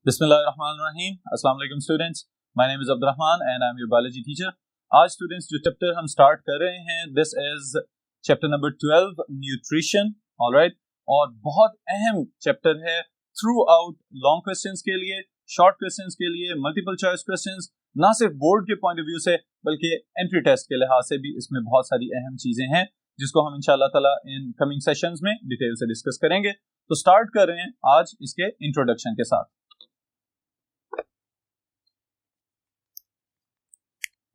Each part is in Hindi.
बिस्मिल्लाहिर्रहमानिर्रहीम। अस्सलाम वालेकुम students, my name is Abdurrahman and I am your biology teacher. आज स्टूडेंट्स जो चैप्टर हम स्टार्ट कर रहे हैं this is chapter number 12 nutrition. Alright, और बहुत अहम चैप्टर है थ्रू आउट लॉन्ग क्वेश्चंस के लिए, शॉर्ट क्वेश्चंस के लिए, मल्टीपल चॉइस क्वेश्चंस, ना सिर्फ बोर्ड के पॉइंट ऑफ व्यू से बल्कि एंट्री टेस्ट के लिहाज से भी इसमें बहुत सारी अहम चीजें हैं जिसको हम इंशाअल्लाह ताला इन कमिंग सेशंस में डिटेल से डिस्कस करेंगे। तो स्टार्ट कर रहे हैं आज इसके इंट्रोडक्शन के साथ।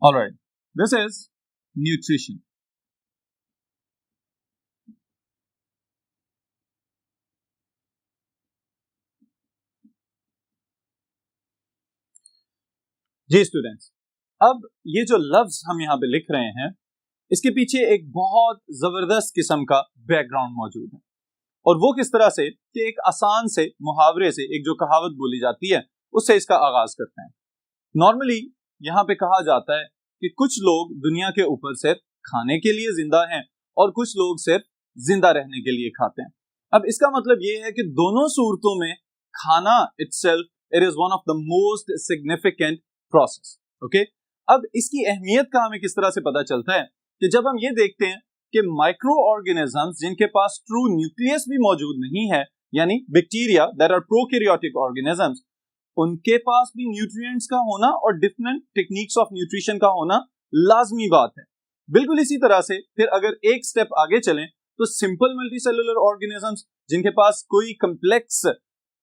All right, this is nutrition. जी स्टूडेंट्स, अब ये जो लफ्ज हम यहाँ पे लिख रहे हैं इसके पीछे एक बहुत जबरदस्त किस्म का बैकग्राउंड मौजूद है, और वो किस तरह से कि एक आसान से मुहावरे से, एक जो कहावत बोली जाती है उससे इसका आगाज करते हैं। नॉर्मली यहाँ पे कहा जाता है कि कुछ लोग दुनिया के ऊपर सिर्फ खाने के लिए जिंदा हैं और कुछ लोग सिर्फ जिंदा रहने के लिए खाते हैं। अब इसका मतलब ये है कि दोनों सूरतों में खाना itself it is one of the most significant process. Okay, अब इसकी अहमियत का हमें किस तरह से पता चलता है कि जब हम ये देखते हैं कि माइक्रो ऑर्गेनिजम्स जिनके पास ट्रू न्यूक्लियस भी मौजूद नहीं है, यानी bacteria that are prokaryotic organisms, उनके पास भी न्यूट्रिएंट्स का होना और डिफरेंट टेक्निक्स ऑफ न्यूट्रिशन का होना लाजमी बात है। बिल्कुल इसी तरह से फिर अगर एक स्टेप आगे चलें तो सिंपल मल्टीसेलुलर ऑर्गेनिजम्स जिनके पास कोई कम्प्लेक्स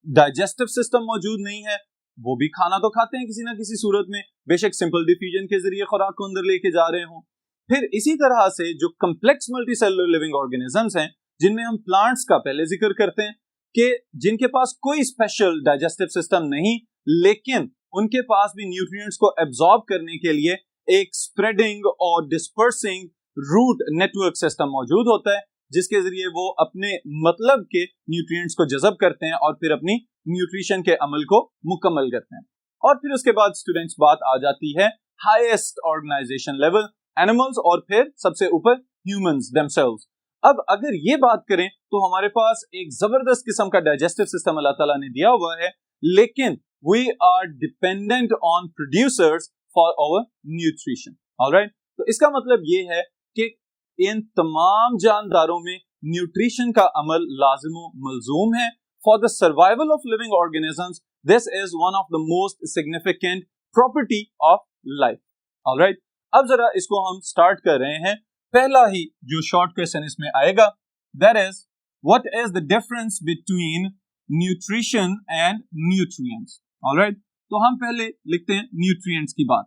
डाइजेस्टिव सिस्टम मौजूद नहीं है, वो भी खाना तो खाते हैं किसी ना किसी सूरत में, बेशक सिंपल डिफ्यूजन के जरिए खुराक को अंदर लेके जा रहे हों। फिर इसी तरह से जो कम्प्लेक्स मल्टीसेलुलर लिविंग ऑर्गेनिजम्स हैं जिनमें हम प्लांट्स का पहले जिक्र करते हैं कि जिनके पास कोई स्पेशल डाइजेस्टिव सिस्टम नहीं, लेकिन उनके पास भी न्यूट्रिएंट्स को एब्जॉर्ब करने के लिए एक स्प्रेडिंग और डिस्पर्सिंग रूट नेटवर्क सिस्टम मौजूद होता है, जिसके जरिए वो अपने मतलब के न्यूट्रिएंट्स को जज़ब करते हैं और फिर अपनी न्यूट्रिशन के अमल को मुकम्मल करते हैं। और फिर उसके बाद स्टूडेंट्स बात आ जाती है हाईएस्ट ऑर्गेनाइजेशन लेवल, एनिमल्स, और फिर सबसे ऊपर ह्यूमंस देमसेल्व्स। अब अगर ये बात करें तो हमारे पास एक जबरदस्त किस्म का डाइजेस्टिव सिस्टम अल्लाह ताला ने दिया हुआ है, लेकिन we are dependent on producers for our nutrition. Alright, तो इसका मतलब ये है कि इन तमाम जानदारों में न्यूट्रिशन का अमल लाजिम मलजूम है for the survival of living organisms. This is one of the most significant property of life. Alright, अब जरा इसको हम स्टार्ट कर रहे हैं। पहला ही जो शॉर्ट क्वेश्चन इसमें आएगा that is what is the difference between nutrition and nutrients. Alright, तो हम पहले लिखते हैं न्यूट्रिएंट्स की बात।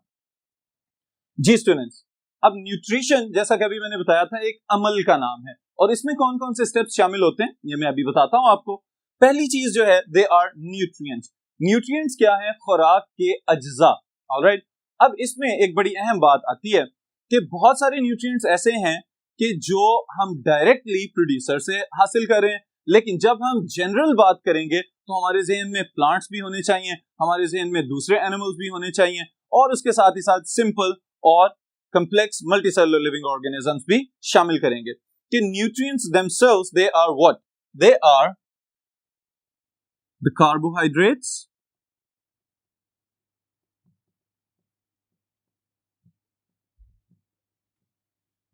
जी स्टूडेंट्स, अब न्यूट्रिशन जैसा कि अभी मैंने बताया था एक अमल का नाम है, और इसमें कौन कौन से स्टेप्स शामिल होते हैं ये मैं अभी बताता हूं आपको। पहली चीज जो है दे आर न्यूट्रिएंट्स। न्यूट्रिएंट्स क्या है? खुराक के अज्जा। ऑलराइट, अब इसमें एक बड़ी अहम बात आती है कि बहुत सारे न्यूट्रिएंट्स ऐसे हैं कि जो हम डायरेक्टली प्रोड्यूसर से हासिल कर रहे हैं, लेकिन जब हम जनरल बात करेंगे तो हमारे जहन में प्लांट्स भी होने चाहिए, हमारे जहन में दूसरे एनिमल्स भी होने चाहिए, और उसके साथ ही साथ सिंपल और कम्प्लेक्स मल्टीसेलुलर लिविंग ऑर्गेनिजम्स भी शामिल करेंगे। कि nutrients themselves they are what? They are the carbohydrates,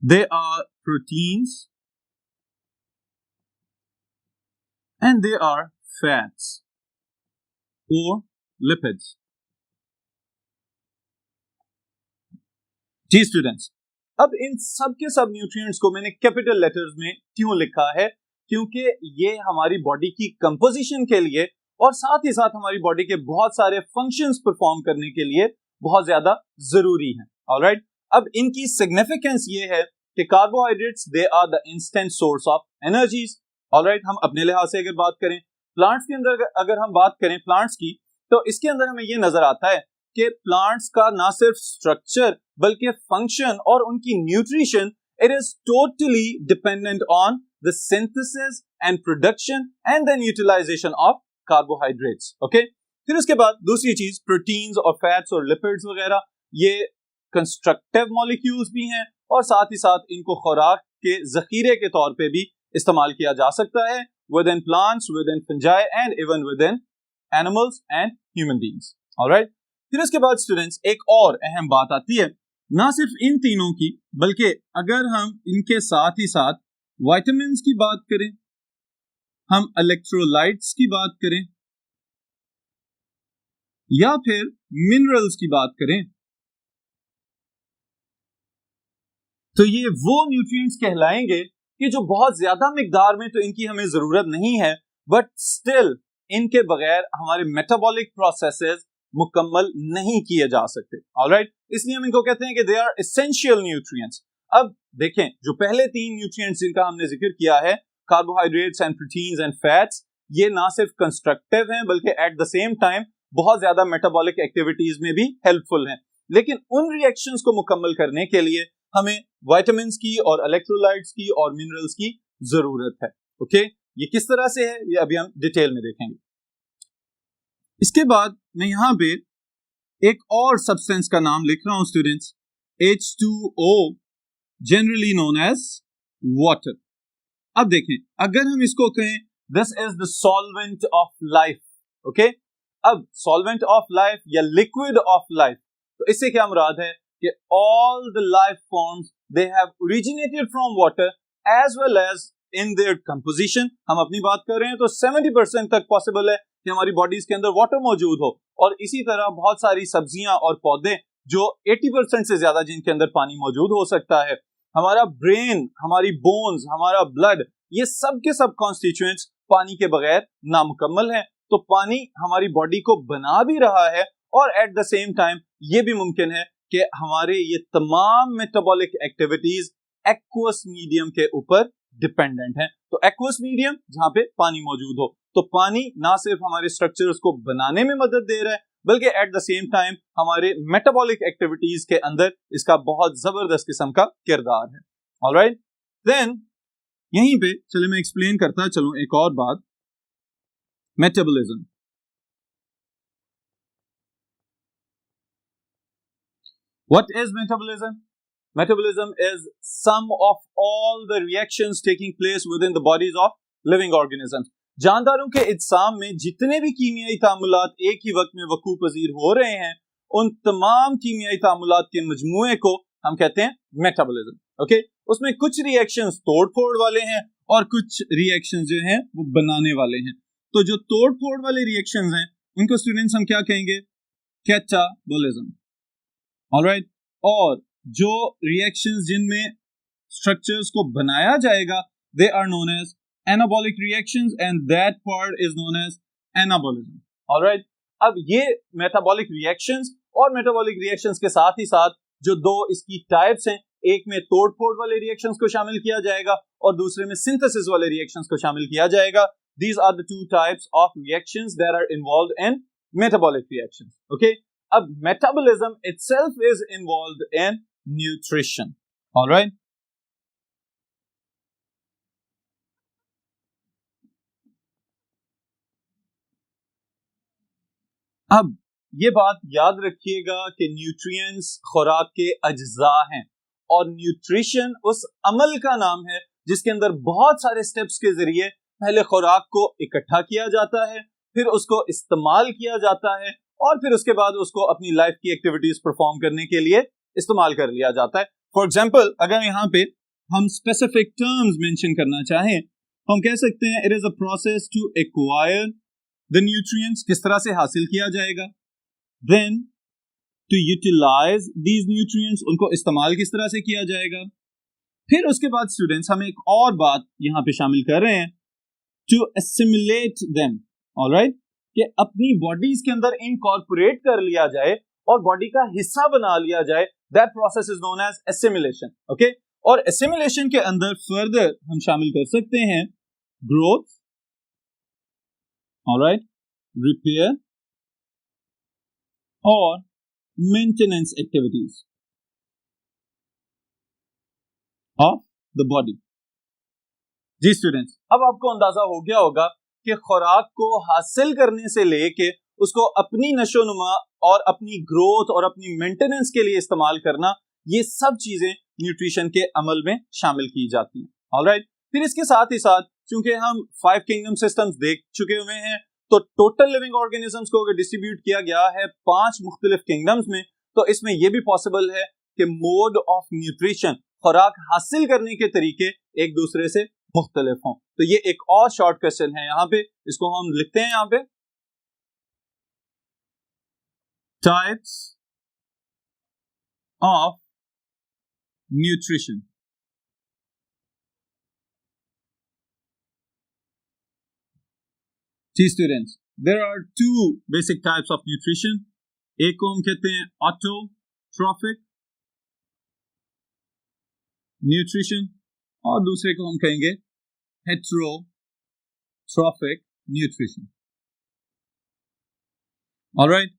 they are proteins, and they are fats or lipids. जी स्टूडेंट्स, अब इन सब के सब न्यूट्रिएंट्स को मैंने कैपिटल लेटर्स में क्यों लिखा है? क्योंकि ये हमारी बॉडी की कंपोजिशन के लिए और साथ ही साथ हमारी बॉडी के बहुत सारे फंक्शंस परफॉर्म करने के लिए बहुत ज्यादा जरूरी हैं। ऑलराइट, अब इनकी सिग्निफिकेंस ये है कि carbohydrates they are the instant source of energies. Alright, हम अपने लिहाज से अगर बात करें प्लांट्स के अंदर, अगर हम बात करें प्लांट्स की, तो इसके अंदर हमें ये नजर आता है कि प्लांट्स का ना सिर्फ स्ट्रक्चर बल्कि फंक्शन और उनकी nutrition it is totally dependent on the synthesis and production and then utilisation of carbohydrates. Okay, फिर उसके बाद दूसरी चीज प्रोटीन्स और फैट्स और लिपिड्स वगैरह, ये कंस्ट्रक्टिव मॉलिक्यूल्स भी हैं और साथ ही साथ इनको खुराक के जखीरे के तौर पे भी इस्तेमाल किया जा सकता है with in plants, with in fungi and even with in animals and human beings. Alright, फिर उसके बाद स्टूडेंट्स एक और अहम बात आती है, ना सिर्फ इन तीनों की, बल्कि अगर हम इनके साथ ही साथ विटामिन्स की बात करें, हम इलेक्ट्रोलाइट्स की बात करें, या फिर मिनरल्स की बात करें, तो ये वो न्यूट्रिएंट्स कहलाएंगे कि जो बहुत ज्यादा मिकदार में तो इनकी हमें जरूरत नहीं है, बट स्टिल इनके बगैर हमारे मेटाबॉलिक प्रोसेसेस मुकम्मल नहीं किए जा सकते। ऑलराइट, इसलिए हम इनको कहते हैं कि दे आर एसेंशियल न्यूट्रिएंट्स। अब देखें, जो पहले तीन न्यूट्रिएंट्स जिनका हमने जिक्र किया है, carbohydrates and proteins and fats, ये ना सिर्फ कंस्ट्रक्टिव हैं बल्कि एट द सेम टाइम बहुत ज्यादा मेटाबॉलिक एक्टिविटीज में भी हेल्पफुल हैं। लेकिन उन रिएक्शंस को मुकम्मल करने के लिए हमें विटामिन्स की और इलेक्ट्रोलाइट्स की और मिनरल्स की जरूरत है। ओके, ये किस तरह से है ये अभी हम डिटेल में देखेंगे। इसके बाद मैं यहां पे एक और सब्सटेंस का नाम लिख रहा हूं students, H2O, generally known as water. अब देखें, अगर हम इसको कहें this is the solvent of life, okay, अब सॉल्वेंट ऑफ लाइफ या लिक्विड ऑफ लाइफ, तो इससे क्या मुराद है कि all the life forms they have originated from water as well as in their composition। हम अपनी बात कर रहे हैं तो 70% तक पॉसिबल है कि हमारी बॉडीज के अंदर वाटर मौजूद हो, और इसी तरह बहुत सारी सब्जियां और पौधे जो 80% से ज्यादा जिनके अंदर पानी मौजूद हो सकता है। हमारा ब्रेन, हमारी बोन्स, हमारा ब्लड, ये सब के सब कॉन्स्टिट्यूएंट्स पानी के बगैर नामुकम्मल हैं। तो पानी हमारी बॉडी को बना भी रहा है और एट द सेम टाइम ये भी मुमकिन है कि हमारे ये तमाम मेटाबॉलिक एक्टिविटीज एक्वस मीडियम के ऊपर डिपेंडेंट हैं। तो एक्वस मीडियम जहां पे पानी मौजूद हो, तो पानी ना सिर्फ हमारे स्ट्रक्चर्स को बनाने में मदद दे रहा है बल्कि एट द सेम टाइम हमारे मेटाबॉलिक एक्टिविटीज के अंदर इसका बहुत जबरदस्त किस्म का किरदार है। ऑलराइट, देन यहीं पे चले मैं एक्सप्लेन करता चलूं एक और बात, metabolism. What is metabolism? Metabolism is sum of all the reactions taking place within the bodies of living organisms। जानदारों के इज्साम में जितने भी कीमियाई तामुलात एक ही वक्त में वकू पजीर हो रहे हैं, उन तमाम कीमियाई तामुलात के मजमूए को हम कहते हैं मेटाबॉलिज्म। ओके, उसमें कुछ रिएक्शंस तोड़ फोड़ वाले हैं और कुछ रिएक्शंस जो हैं वो बनाने वाले हैं। तो जो तोड़ फोड़ वाले रिएक्शंस हैं उनको स्टूडेंट्स हम क्या कहेंगे? कैटाबॉलिज्म। ऑलराइट, और जो रिएक्शंस जिनमें स्ट्रक्चर्स को बनाया जाएगा they are known as anabolic reactions and that part is known as anabolism. Alright, अब ये मेटाबॉलिक रिएक्शंस और मेटाबॉलिक रिएक्शंस के साथ ही साथ जो दो इसकी टाइप्स हैं, एक में तोड़फोड़ वाले रिएक्शंस को शामिल किया जाएगा और दूसरे में सिंथेसिस वाले रिएक्शंस को शामिल किया जाएगा। These are the two types of reactions that are involved in metabolic reactions. Okay, अब metabolism itself is involved in nutrition. Alright, अब ये बात याद रखिएगा कि न्यूट्रिएंट्स खुराक के अज्जा हैं और न्यूट्रिशन उस अमल का नाम है जिसके अंदर बहुत सारे स्टेप्स के जरिए पहले खुराक को इकट्ठा किया जाता है, फिर उसको इस्तेमाल किया जाता है और फिर उसके बाद उसको अपनी लाइफ की एक्टिविटीज परफॉर्म करने के लिए इस्तेमाल कर लिया जाता है। फॉर एग्जाम्पल, अगर यहाँ पे हम स्पेसिफिक टर्म्स मेंशन करना चाहें, हम कह सकते हैं it is a process to acquire the nutrients, किस तरह से हासिल किया जाएगा, then to utilise these nutrients, उनको इस्तेमाल किस तरह से किया जाएगा, फिर उसके बाद स्टूडेंट्स हम एक और बात यहाँ पे शामिल कर रहे हैं, टू एसिमिलेट देम। ऑलराइट, कि अपनी बॉडीज के अंदर इनकॉर्पोरेट कर लिया जाए और बॉडी का हिस्सा बना लिया जाए, that process is known as assimilation. Okay, और एसिमिलेशन के अंदर फर्दर हम शामिल कर सकते हैं ग्रोथ, ऑलराइट, रिपेयर और maintenance activities of the body. जी स्टूडेंट्स, अब आपको अंदाजा हो गया होगा कि खुराक को हासिल करने से लेके उसको अपनी नशोनुमा और अपनी ग्रोथ और अपनी मेंटेनेंस के लिए इस्तेमाल करना, ये सब चीजें न्यूट्रिशन के अमल में शामिल की जाती हैं। ऑलराइट, फिर इसके साथ ही साथ चूंकि हम 5 किंगडम सिस्टम्स देख चुके हुए हैं, तो टोटल लिविंग ऑर्गेनिजम्स को अगर डिस्ट्रीब्यूट किया गया है 5 मुख्तलिफ किंगडम्स में, तो इसमें यह भी पॉसिबल है कि मोड ऑफ न्यूट्रिशन, खुराक हासिल करने के तरीके एक दूसरे से मुख्तलिफ हों। तो ये एक और शॉर्ट क्वेश्चन है यहाँ पे, इसको हम लिखते हैं यहाँ पे, टाइप्स ऑफ न्यूट्रिशन। जी students, there are 2 basic types of nutrition. एक को हम कहते हैं ऑटोट्रॉफिक न्यूट्रिशन और दूसरे को हम कहेंगे heterotrophic nutrition. Alright,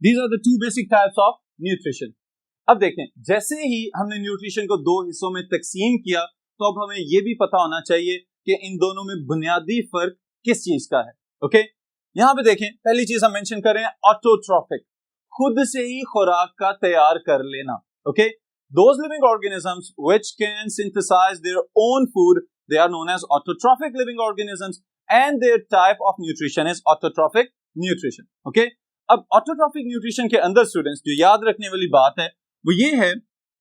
these are the 2 basic types of nutrition. अब देखें, जैसे ही हमने न्यूट्रिशन को 2 हिस्सों में तकसीम किया, तो अब हमें यह भी पता होना चाहिए कि इन दोनों में बुनियादी फर्क किस चीज का है। ओके, यहां पे देखें, पहली चीज हम मेंशन कर रहे हैं ऑटोट्रॉफिक, खुद से ही खुराक का तैयार कर लेना। Okay, those living organisms which can synthesize their own food, they are known as autotrophic living organisms, and their type of nutrition is autotrophic nutrition. Okay, अब autotrophic nutrition के अंदर स्टूडेंट्स जो याद रखने वाली बात है वो ये है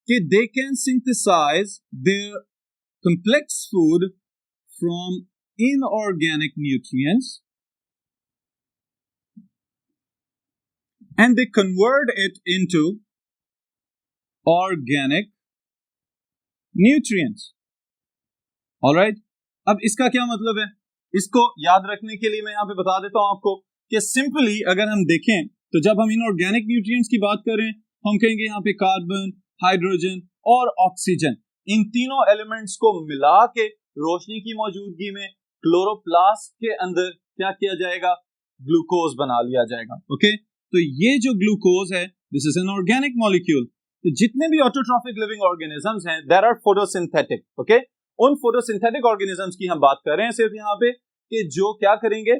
कि they can synthesize their complex food from inorganic nutrients and they convert it into organic nutrients. Alright, अब इसका क्या मतलब है, इसको याद रखने के लिए मैं यहां पे बता देता हूं आपको कि सिंपली अगर हम देखें तो जब हम इनऑर्गेनिक न्यूट्रिएंट्स की बात करें, हम कहेंगे यहां पे कार्बन, हाइड्रोजन और ऑक्सीजन, इन तीनों एलिमेंट्स को मिला के रोशनी की मौजूदगी में क्लोरोप्लास्ट के अंदर क्या किया जाएगा, ग्लूकोज बना लिया जाएगा। ओके, तो ये जो ग्लूकोज है, this is an organic molecule. तो जितने भी ऑटोट्रॉफिक लिविंग ऑर्गेनिजम्स हैं, देयर आर फोटोसिंथेटिक। ओके, उन फोटोसिंथेटिक ऑर्गेनिजम्स की हम बात कर रहे हैं सिर्फ यहाँ पे, कि जो क्या करेंगे,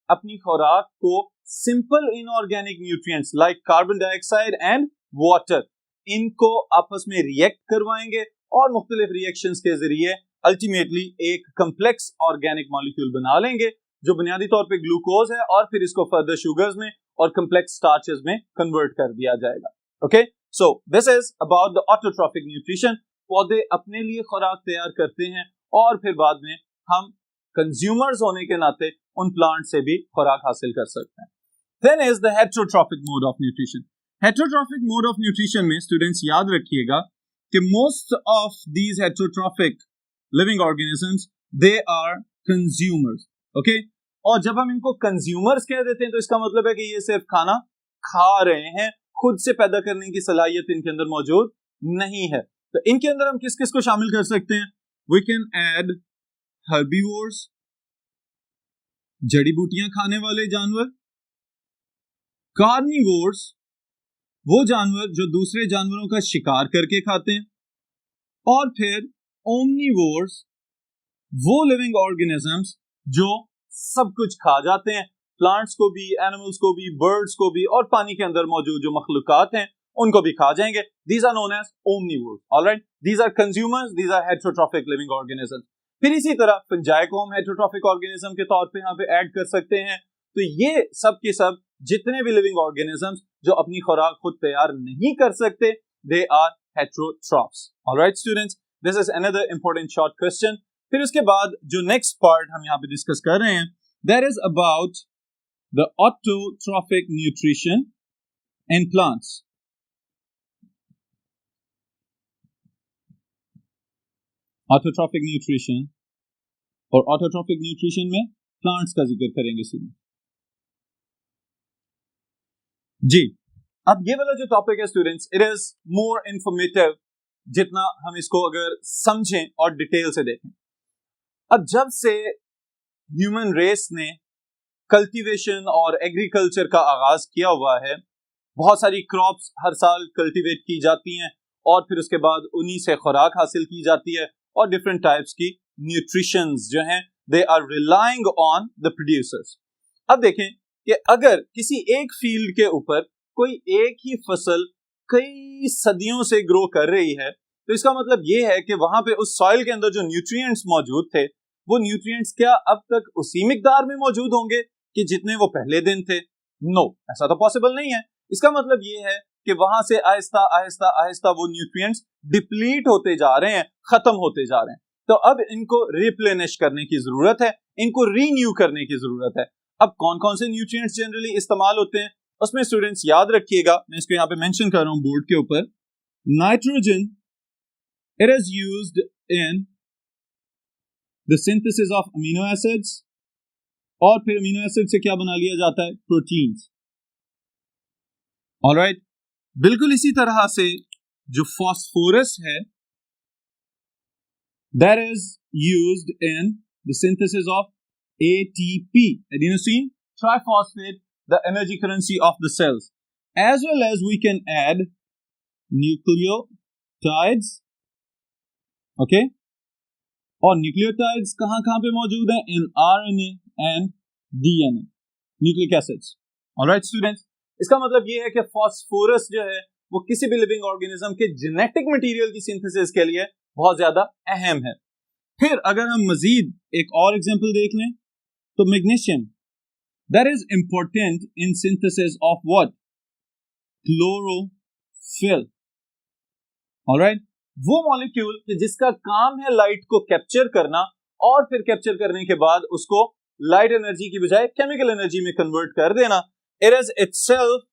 अपनी खुराक को simple inorganic nutrients like carbon dioxide and water, इनको आपस में रिएक्ट करवाएंगे और मुख्तलिफ रिएक्शंस के जरिए अल्टीमेटली एक कम्प्लेक्स ऑर्गेनिक मॉलिक्यूल बना लेंगे जो बुनियादी तौर पे ग्लूकोज है, और फिर इसको फर्दर शुगर्स में और कम्प्लेक्स स्टार्चेस में कन्वर्ट कर दिया जाएगा। Okay, so this is about the autotrophic nutrition. पौधे अपने लिए खुराक तैयार करते हैं और फिर बाद में हम कंज्यूमर्स होने के नाते उन प्लांट से भी खुराक हासिल कर सकते हैं। Then is the heterotrophic mode of nutrition. Heterotrophic mode of nutrition में स्टूडेंट्स याद रखिएगा कि most of these heterotrophic living organisms they are consumers. Okay, और जब हम इनको कंज्यूमर्स कह देते हैं तो इसका मतलब है कि ये सिर्फ खाना खा रहे हैं, खुद से पैदा करने की सलाहियत इनके अंदर मौजूद नहीं है। तो इनके अंदर हम किस किस को शामिल कर सकते हैं, वी कैन ऐड हर्बीवोर्स, जड़ी बूटियां खाने वाले जानवर, कार्निवोर्स, वो जानवर जो दूसरे जानवरों का शिकार करके खाते हैं, और फिर ओमनीवोर्स, वो लिविंग ऑर्गेनिजम्स जो सब कुछ खा जाते हैं, प्लांट्स को भी, एनिमल्स को भी, बर्ड्स को भी, और पानी के अंदर मौजूद जो मखलूकात हैं उनको भी खा जाएंगे। These are known as omnivores. Alright, these are consumers, these are heterotrophic living organisms. फिर इसी तरह फंजाई को हम हेटेरोट्रॉफिक ऑर्गेनिज्म के तौर पे यहाँ पे ऐड कर सकते हैं। तो ये सब के सब जितने भी लिविंग ऑर्गेनिजम्स जो अपनी खुराक खुद तैयार नहीं कर सकते, they are heterotrophs. Alright students, this is another important short question. फिर उसके बाद जो नेक्स्ट पार्ट हम यहाँ पे डिस्कस कर रहे हैं, that is about the autotrophic nutrition in plants. Autotrophic nutrition और ऑटोट्रॉफिक न्यूट्रिशन में प्लांट्स का जिक्र करेंगे सीधे। जी, अब ये वाला जो टॉपिक है students, it is more informative जितना हम इसको अगर समझें और डिटेल से देखें। अब जब से ह्यूमन रेस ने कल्टीवेशन और एग्रीकल्चर का आगाज किया हुआ है, बहुत सारी क्रॉप्स हर साल कल्टीवेट की जाती हैं और फिर उसके बाद उन्हीं से खुराक हासिल की जाती है, और डिफरेंट टाइप्स की न्यूट्रिशंस जो हैं they are relying on the producers. अब देखें कि अगर किसी एक फील्ड के ऊपर कोई एक ही फसल कई सदियों से ग्रो कर रही है, तो इसका मतलब ये है कि वहां पे उस सॉइल के अंदर जो न्यूट्रिएंट्स मौजूद थे, वो न्यूट्रिएंट्स क्या अब तक उसी मिकदार में मौजूद होंगे कि जितने वो पहले दिन थे? नो, ऐसा तो पॉसिबल नहीं है। इसका मतलब ये है कि वहां से आहिस्ता आहिस्ता आहिस्ता वो न्यूट्रिएंट्स डिप्लीट होते जा रहे हैं, खत्म होते जा रहे हैं। तो अब इनको रिप्लेनिश करने की जरूरत है, इनको रीन्यू करने की जरूरत है। अब कौन कौन से न्यूट्रिएंट्स जनरली इस्तेमाल होते हैं उसमें स्टूडेंट्स याद रखिएगा, मैं इसको यहाँ पे मेंशन कर रहा हूं बोर्ड के ऊपर। Nitrogen, it is used in the synthesis of amino acids, और फिर अमीनो एसिड से क्या बना लिया जाता है? प्रोटीन्स। ऑलराइट, बिल्कुल इसी तरह से जो फास्फोरस है, that is used in the synthesis of ATP, adenosine triphosphate, the energy currency of the cells, as well as we can add nucleotides, okay, और न्यूक्लियोटाइड्स कहां कहां पे मौजूद हैं? इन RNA and DNA, nucleic acids. Alright students, इसका मतलब ये है कि फास्फोरस जो है वो किसी भी लिविंग ऑर्गेनिज्म के जेनेटिक मटेरियल की सिंथेसिस के लिए बहुत ज्यादा अहम है। फिर अगर हम मजीद एक और एग्जांपल देख लें तो magnesium, that is important in synthesis of what? Chlorophyll. Alright, वो मॉलिक्यूल कि जिसका काम है लाइट को कैप्चर करना और फिर कैप्चर करने के बाद उसको लाइट एनर्जी की बजाय केमिकल एनर्जी में कन्वर्ट कर देना। It is itself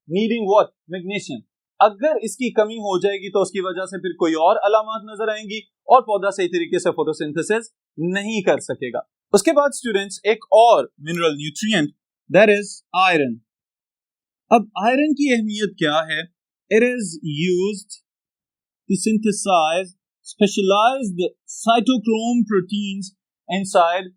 needing what? Magnesium. अगर इसकी कमी हो जाएगी तो उसकी वजह से फिर कोई और अलामत नजर आएंगी और पौधा सही तरीके से फोटोसिंथेसिस नहीं कर सकेगा। उसके बाद स्टूडेंट्स एक और mineral nutrient, that is iron. अब आयरन की अहमियत क्या है? It is used to synthesize specialized cytochrome proteins inside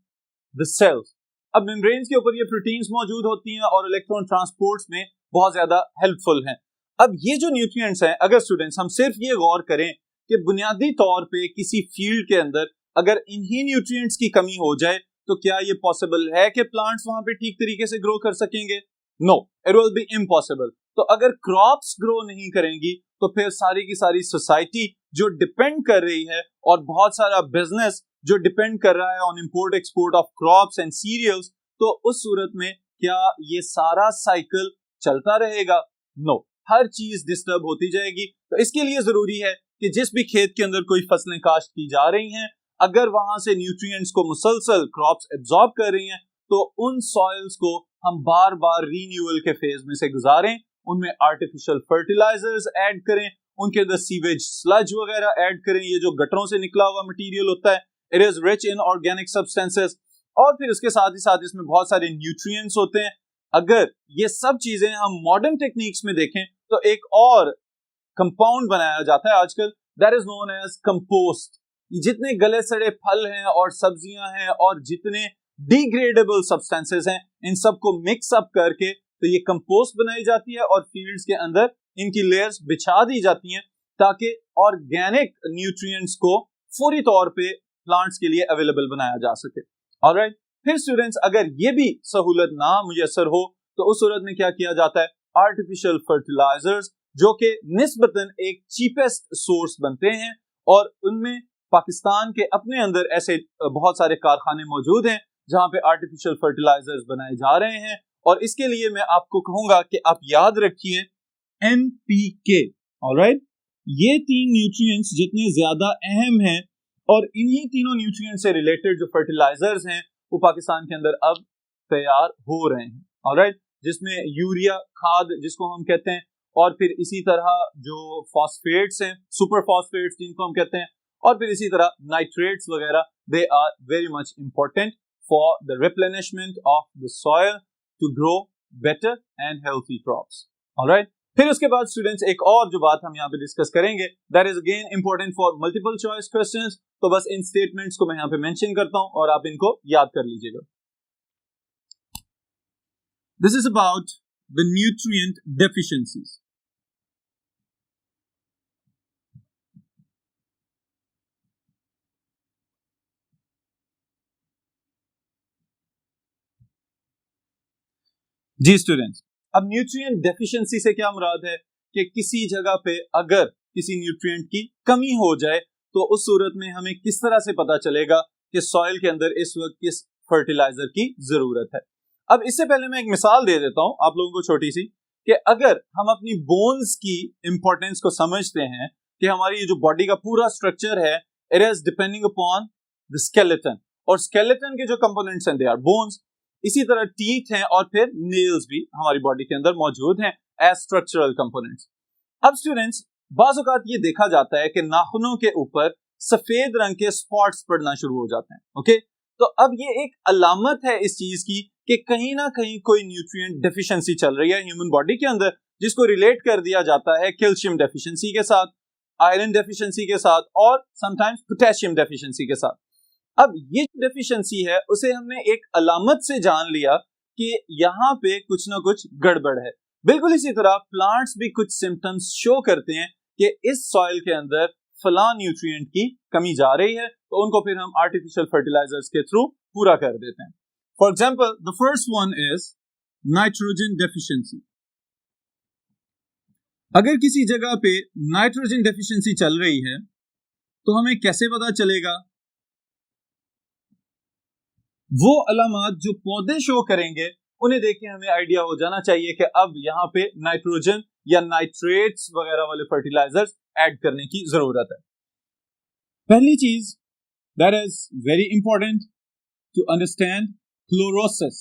the cells. अब मेम्ब्रेन्स के ऊपर ये प्रोटीन्स मौजूद होती हैं और इलेक्ट्रॉन ट्रांसपोर्ट्स में बहुत ज्यादा हेल्पफुल हैं। अब ये जो न्यूट्रिएंट्स हैं, अगर स्टूडेंट्स हम सिर्फ ये गौर करें कि बुनियादी तौर पे किसी फील्ड के अंदर अगर इन्हीं न्यूट्रिएंट्स की कमी हो जाए तो क्या ये पॉसिबल है कि प्लांट्स वहां पे ठीक तरीके से ग्रो कर सकेंगे? No, it will be impossible. तो अगर क्रॉप्स ग्रो नहीं करेंगी तो फिर सारी की सारी सोसाइटी जो डिपेंड कर रही है और बहुत सारा बिजनेस जो डिपेंड कर रहा है on import export of crops and cereals, तो उस सूरत में क्या ये सारा साइकिल चलता रहेगा? नो, हर चीज डिस्टर्ब होती जाएगी। तो इसके लिए जरूरी है कि जिस भी खेत के अंदर कोई फसलें काश्त की जा रही हैं, अगर वहां से न्यूट्रिएंट्स को मुसलसल क्रॉप्स एब्जॉर्ब कर रही हैं तो उन सॉइल्स को हम बार बार रीन्यूअल के फेज में से गुजारें, उनमें आर्टिफिशियल फर्टिलाइजर्स ऐड करें, उनके अंदर सीवेज स्लज वगैरह ऐड करें। ये जो गटरों से निकला हुआ मटेरियल होता है, it is rich in organic substances, और फिर इसके साथ ही साथ इसमें बहुत सारे न्यूट्रिएंट्स होते हैं। अगर ये सब चीजें हम मॉडर्न टेक्निक्स में देखें तो एक और कंपाउंड बनाया जाता है आजकल, that is known as compost. जितने गले सड़े फल हैं और सब्जियां हैं और जितने डिग्रेडेबल सब्सटेंसेस हैं, इन सबको मिक्स अप करके तो ये कंपोस्ट बनाई जाती है और फील्ड्स के अंदर इनकी लेयर्स बिछा दी जाती हैं ताकि ऑर्गेनिक न्यूट्रिएंट्स को फौरी तौर पे प्लांट्स के लिए अवेलेबल बनाया जा सके। ऑलराइट, फिर स्टूडेंट्स अगर ये भी सहूलत ना मुयसर हो तो उस सूरत में क्या किया जाता है? आर्टिफिशियल फर्टिलाइजर्स, जो कि निस्बतन एक चीपेस्ट सोर्स बनते हैं, और उनमें पाकिस्तान के अपने अंदर ऐसे बहुत सारे कारखाने मौजूद हैं जहां पे आर्टिफिशियल फर्टिलाइजर्स बनाए जा रहे हैं। और इसके लिए मैं आपको कहूंगा कि आप याद रखिए NPK। ऑलराइट, ये तीन न्यूट्रिएंट्स जितने ज्यादा अहम हैं और इन्हीं तीनों न्यूट्रिएंट्स से रिलेटेड जो फर्टिलाइजर्स हैं वो पाकिस्तान के अंदर अब तैयार हो रहे हैं। ऑलराइट, जिसमें यूरिया खाद जिसको हम कहते हैं, और फिर इसी तरह जो फॉस्फेट्स हैं, सुपर फॉस्फेट्स जिनको हम कहते हैं, और फिर इसी तरह नाइट्रेट्स वगैरह, they are very much important for the replenishment of the soil to grow better and healthy crops. Alright, फिर उसके बाद स्टूडेंट्स एक और जो बात हम यहाँ पे डिस्कस करेंगे, that is again important for multiple choice questions. तो बस इन स्टेटमेंट्स को मैं यहाँ पे मेंशन करता हूं और आप इनको याद कर लीजिएगा। This is about the nutrient deficiencies. जी स्टूडेंट्स, अब न्यूट्रिएंट डेफिशिएंसी से क्या मुराद है कि किसी जगह पे अगर किसी न्यूट्रिएंट की कमी हो जाए तो उस सूरत में हमें किस तरह से पता चलेगा कि सॉइल के अंदर इस वक्त किस फर्टिलाइजर की जरूरत है। अब इससे पहले मैं एक मिसाल दे देता हूं आप लोगों को छोटी सी, कि अगर हम अपनी बोन्स की इंपॉर्टेंस को समझते हैं कि हमारी ये जो बॉडी का पूरा स्ट्रक्चर है it is depending upon the skeleton, और स्केलेटन के जो कंपोनेंट्स हैं दे आर बोन्स, इसी तरह टीथ हैं और फिर नेल्स भी हमारी बॉडी के अंदर मौजूद हैं एज स्ट्रक्चरल कंपोनेंट्स। अब स्टूडेंट्स बाज़ औक़ात ये देखा जाता है कि नाखूनों के ऊपर सफेद रंग के स्पॉट्स पड़ना शुरू हो जाते हैं। ओके, तो अब ये एक अलामत है इस चीज की कि कहीं ना कहीं कोई न्यूट्रिएंट डेफिशिएंसी चल रही है ह्यूमन बॉडी के अंदर, जिसको रिलेट कर दिया जाता है कैल्शियम डेफिशिएंसी के साथ, आयरन डेफिशिएंसी के साथ और समटाइम्स पोटेशियम डेफिशिएंसी के साथ। अब ये डेफिशिएंसी है उसे हमने एक अलामत से जान लिया कि यहाँ पे कुछ ना कुछ गड़बड़ है। बिल्कुल इसी तरह प्लांट्स भी कुछ सिम्टम्स शो करते हैं कि इस सॉइल के अंदर फला न्यूट्रिएंट की कमी जा रही है, तो उनको फिर हम आर्टिफिशियल फर्टिलाइजर्स के थ्रू पूरा कर देते हैं। For example the first one is nitrogen deficiency. अगर किसी जगह पे नाइट्रोजन डेफिशिएंसी चल रही है तो हमें कैसे पता चलेगा? वो अलामत जो पौधे शो करेंगे उन्हें देख के हमें आइडिया हो जाना चाहिए कि अब यहाँ पे नाइट्रोजन या नाइट्रेट्स वगैरह वाले फर्टिलाइजर्स ऐड करने की जरूरत है। पहली चीज that is very important to understand chlorosis.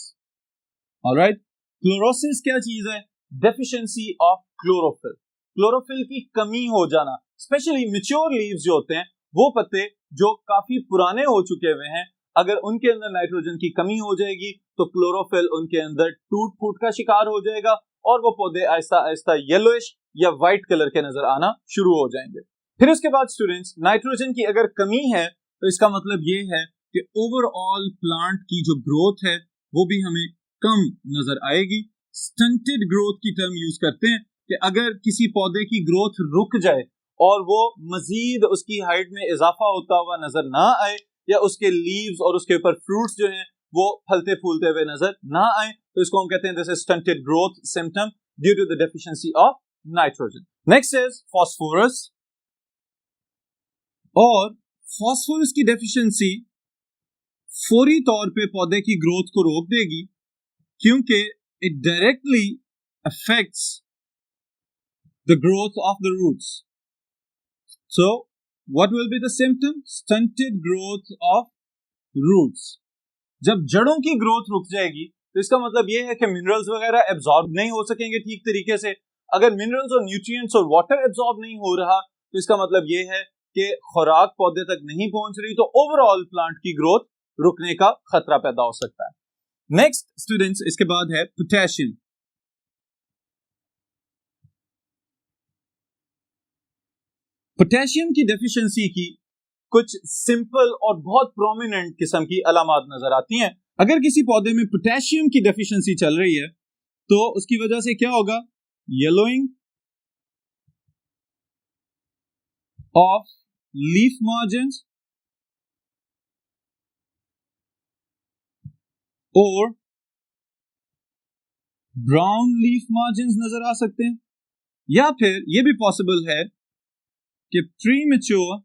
Alright, chlorosis क्या चीज है? डेफिशिएंसी ऑफ क्लोरोफिल, क्लोरोफिल की कमी हो जाना। स्पेशली मैच्योर लीव्स जो होते हैं, वो पत्ते जो काफी पुराने हो चुके हुए हैं, अगर उनके अंदर नाइट्रोजन की कमी हो जाएगी तो क्लोरोफिल उनके अंदर टूट फूट का शिकार हो जाएगा और वो पौधे आहिस्ता आहिस्ता येलोइश या व्हाइट कलर के नजर आना शुरू हो जाएंगे। फिर उसके बाद स्टूडेंट्स, नाइट्रोजन की अगर कमी है तो इसका मतलब ये है कि ओवरऑल प्लांट की जो ग्रोथ है वो भी हमें कम नजर आएगी। स्टंटेड ग्रोथ की टर्म यूज करते हैं कि अगर किसी पौधे की ग्रोथ रुक जाए और वो मजीद उसकी हाइट में इजाफा होता हुआ नजर ना आए, या उसके लीव्स और उसके ऊपर फ्रूट्स जो हैं वो फलते फूलते हुए नजर ना आए, तो इसको हम कहते हैं this is stunted growth symptom due to the deficiency of nitrogen. Next is phosphorus. और फास्फोरस की डेफिशिएंसी फौरी तौर पे पौधे की ग्रोथ को रोक देगी, क्योंकि it directly affects the growth of the roots. So what will be the symptom? Stunted growth of roots. जब जड़ों की ग्रोथ रुक जाएगी तो इसका मतलब यह है कि मिनरल्स वगैरह एब्जॉर्ब नहीं हो सकेंगे ठीक तरीके से। अगर मिनरल्स और न्यूट्रिएंट्स और वाटर एब्जॉर्ब नहीं हो रहा तो इसका मतलब यह है कि खुराक पौधे तक नहीं पहुंच रही, तो ओवरऑल प्लांट की ग्रोथ रुकने का खतरा पैदा हो सकता है। नेक्स्ट स्टूडेंट्स, इसके बाद है पोटेशियम। पोटेशियम की डेफिशिएंसी की कुछ सिंपल और बहुत प्रोमिनेंट किस्म की अलामत नजर आती हैं। अगर किसी पौधे में पोटेशियम की डेफिशिएंसी चल रही है तो उसकी वजह से क्या होगा? येलोइंग ऑफ लीफ मार्जिन्स और ब्राउन लीफ मार्जिन्स नजर आ सकते हैं, या फिर यह भी पॉसिबल है कि premature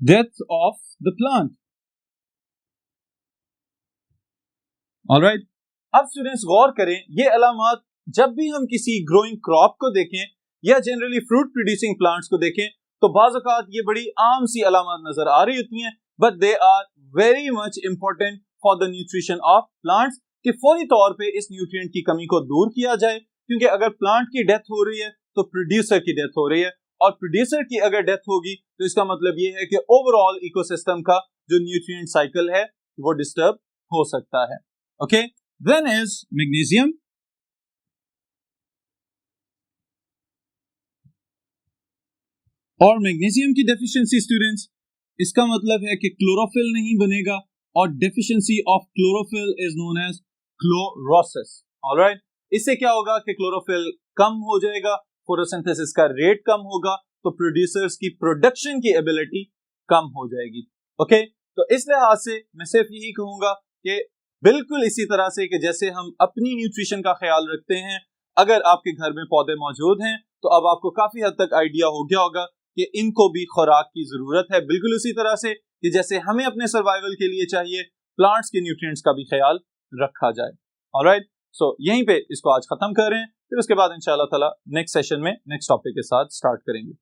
death of the plant. Alright, अब स्टूडेंट्स गौर करें, ये अलामत जब भी हम किसी ग्रोइंग क्रॉप को देखें या जनरली फ्रूट प्रोड्यूसिंग प्लांट्स को देखें तो बाज़ औक़ात ये बड़ी आम सी अलामत नजर आ रही होती हैं, but they are very much important for the nutrition of plants, कि फौरी तौर पे इस न्यूट्रिएंट की कमी को दूर किया जाए। क्योंकि अगर प्लांट की डेथ हो रही है तो प्रोड्यूसर की डेथ हो रही है, और प्रोड्यूसर की अगर डेथ होगी तो इसका मतलब ये है कि ओवरऑल इकोसिस्टम का जो न्यूट्रिएंट साइकिल है वो डिस्टर्ब हो सकता है। Okay, then is magnesium. और मैग्नीशियम की डेफिशिएंसी स्टूडेंट्स, इसका मतलब है कि क्लोरोफिल नहीं बनेगा, और deficiency of chlorophyll is known as chlorosis. Alright, इससे क्या होगा कि क्लोरोफिल कम हो जाएगा, फोटोसिंथेसिस का रेट कम होगा, तो प्रोड्यूसर्स की प्रोडक्शन की एबिलिटी कम हो जाएगी। ओके, तो इस लिहाज से मैं सिर्फ यही कहूंगा कि बिल्कुल इसी तरह से कि जैसे हम अपनी न्यूट्रिशन का ख्याल रखते हैं, अगर आपके घर में पौधे मौजूद हैं तो अब आपको काफी हद तक आइडिया हो गया होगा कि इनको भी खुराक की जरूरत है। बिल्कुल उसी तरह से कि जैसे हमें अपने सर्वाइवल के लिए चाहिए, प्लांट्स के न्यूट्रिएंट्स का भी ख्याल रखा जाए। ऑलराइट, सो यहीं पे इसको आज खत्म कर रहे हैं, फिर उसके बाद इंशाल्लाह ताला नेक्स्ट सेशन में नेक्स्ट टॉपिक के साथ स्टार्ट करेंगे।